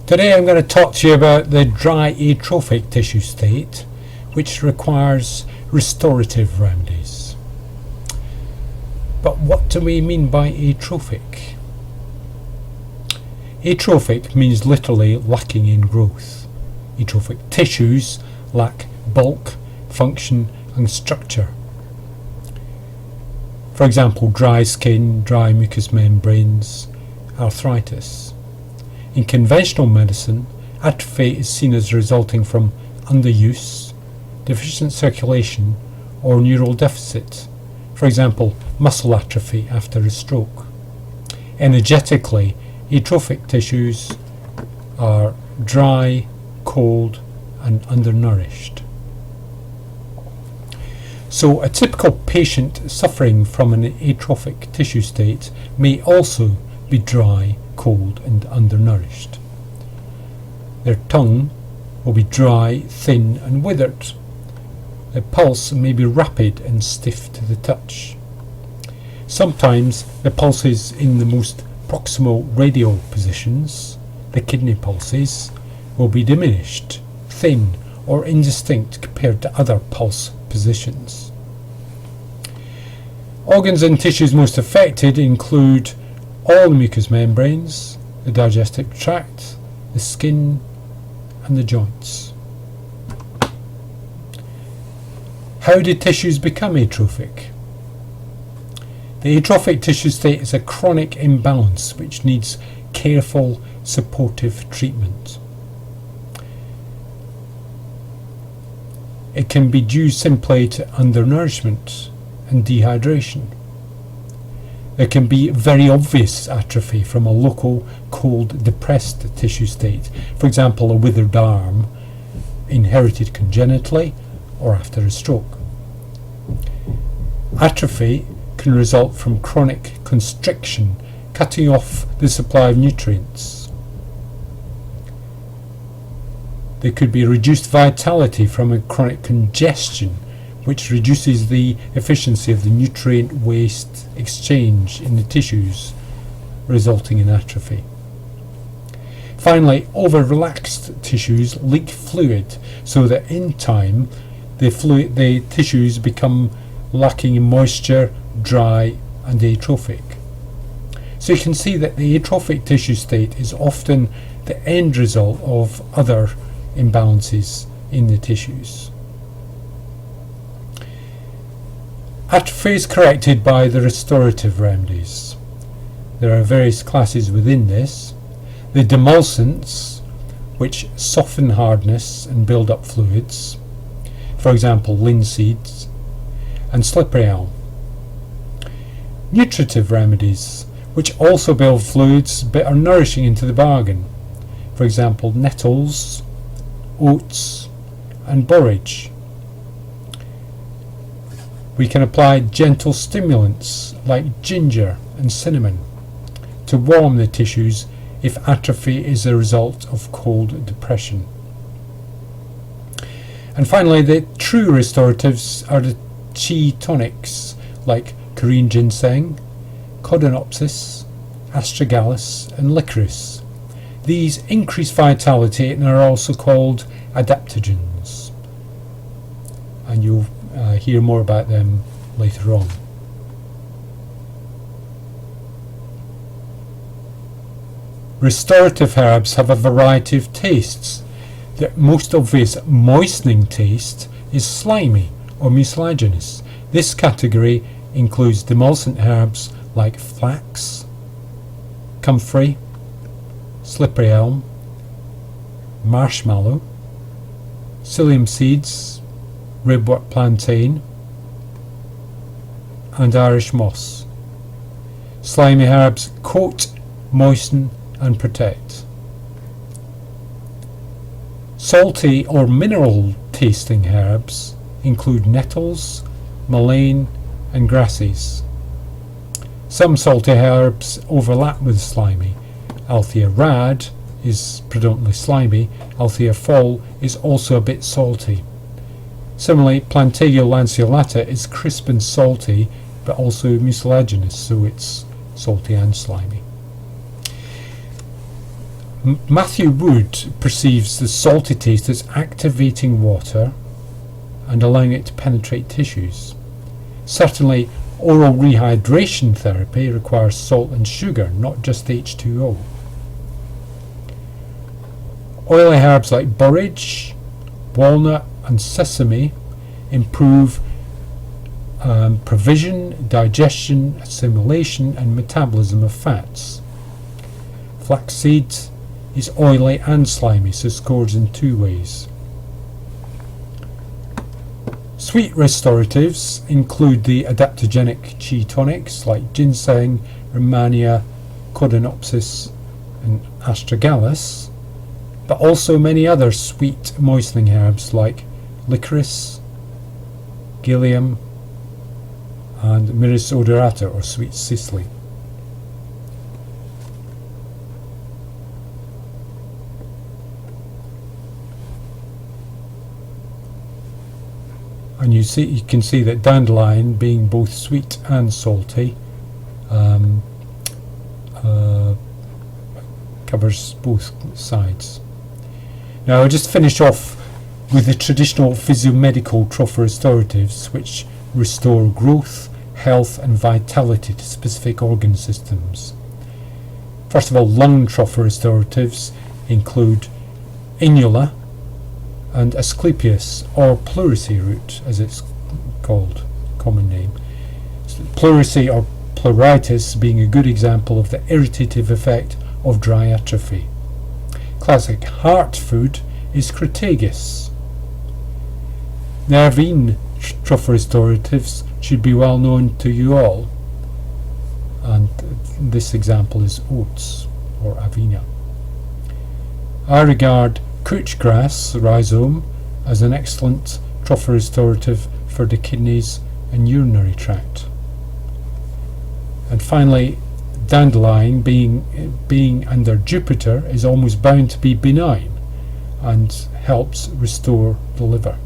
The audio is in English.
Today I'm going to talk to you about the dry atrophic tissue state, which requires restorative remedies. But what do we mean by atrophic? Atrophic means literally lacking in growth. Atrophic tissues lack bulk, function and structure. For example, dry skin, dry mucous membranes, arthritis. In conventional medicine, atrophy is seen as resulting from underuse, deficient circulation or neural deficit, for example muscle atrophy after a stroke. Energetically, atrophic tissues are dry, cold and undernourished. So a typical patient suffering from an atrophic tissue state may also be dry, cold and undernourished. Their tongue will be dry, thin and withered. Their pulse may be rapid and stiff to the touch. Sometimes the pulses in the most proximal radial positions, the kidney pulses, will be diminished, thin or indistinct compared to other pulse positions. Organs and tissues most affected include all the mucous membranes, the digestive tract, the skin and the joints. How do tissues become atrophic? The atrophic tissue state is a chronic imbalance which needs careful supportive treatment. It can be due simply to undernourishment and dehydration. There can be very obvious atrophy from a local, cold, depressed tissue state, for example a withered arm, inherited congenitally or after a stroke. Atrophy can result from chronic constriction, cutting off the supply of nutrients. There could be reduced vitality from a chronic congestion, which reduces the efficiency of the nutrient waste exchange in the tissues, resulting in atrophy. Finally, over-relaxed tissues leak fluid, so that in time the tissues become lacking in moisture, dry and atrophic. So you can see that the atrophic tissue state is often the end result of other imbalances in the tissues. Atrophy is corrected by the restorative remedies. There are various classes within this. The demulcents, which soften hardness and build up fluids, for example linseeds, and slippery elm. Nutritive remedies, which also build fluids but are nourishing into the bargain, for example nettles, oats and borage. We can apply gentle stimulants like ginger and cinnamon to warm the tissues if atrophy is a result of cold depression. And finally, the true restoratives are the chi tonics like Korean ginseng, codonopsis, astragalus and licorice. These increase vitality and are also called adaptogens. And you'll hear more about them later on. Restorative herbs have a variety of tastes. The most obvious moistening taste is slimy or mucilaginous. This category includes demulcent herbs like flax, comfrey, slippery elm, marshmallow, psyllium seeds, ribwort plantain and Irish moss. Slimy herbs coat, moisten and protect. Salty or mineral tasting herbs include nettles, mullein and grasses. Some salty herbs overlap with slimy. Althea rad is predominantly slimy. Althea fall is also a bit salty. Similarly, Plantago lanceolata is crisp and salty, but also mucilaginous, so it's salty and slimy. Matthew Wood perceives the salty taste as activating water and allowing it to penetrate tissues. Certainly, oral rehydration therapy requires salt and sugar, not just H2O. Oily herbs like borage, walnut and sesame improve provision, digestion, assimilation and metabolism of fats. Flaxseed is oily and slimy, so scores in two ways. Sweet restoratives include the adaptogenic qi tonics like ginseng, Rehmannia, Codonopsis and Astragalus, but also many other sweet moistening herbs like licorice, gillium and Miris odorata or sweet cicely. And you can see that dandelion, being both sweet and salty, covers both sides. Now I'll just finish off with the traditional physiomedical trophorestoratives, which restore growth, health and vitality to specific organ systems. First of all, lung trophorestoratives include inula and Asclepias, or pleurisy root as it's called, common name. Pleurisy or pleuritis being a good example of the irritative effect of dry atrophy. Classic heart food is Crataegus. Nervine trophorestoratives should be well known to you all, and this example is oats or avena. I regard couch grass rhizome as an excellent trophorestorative for the kidneys and urinary tract. And finally, dandelion, being under Jupiter, is almost bound to be benign and helps restore the liver.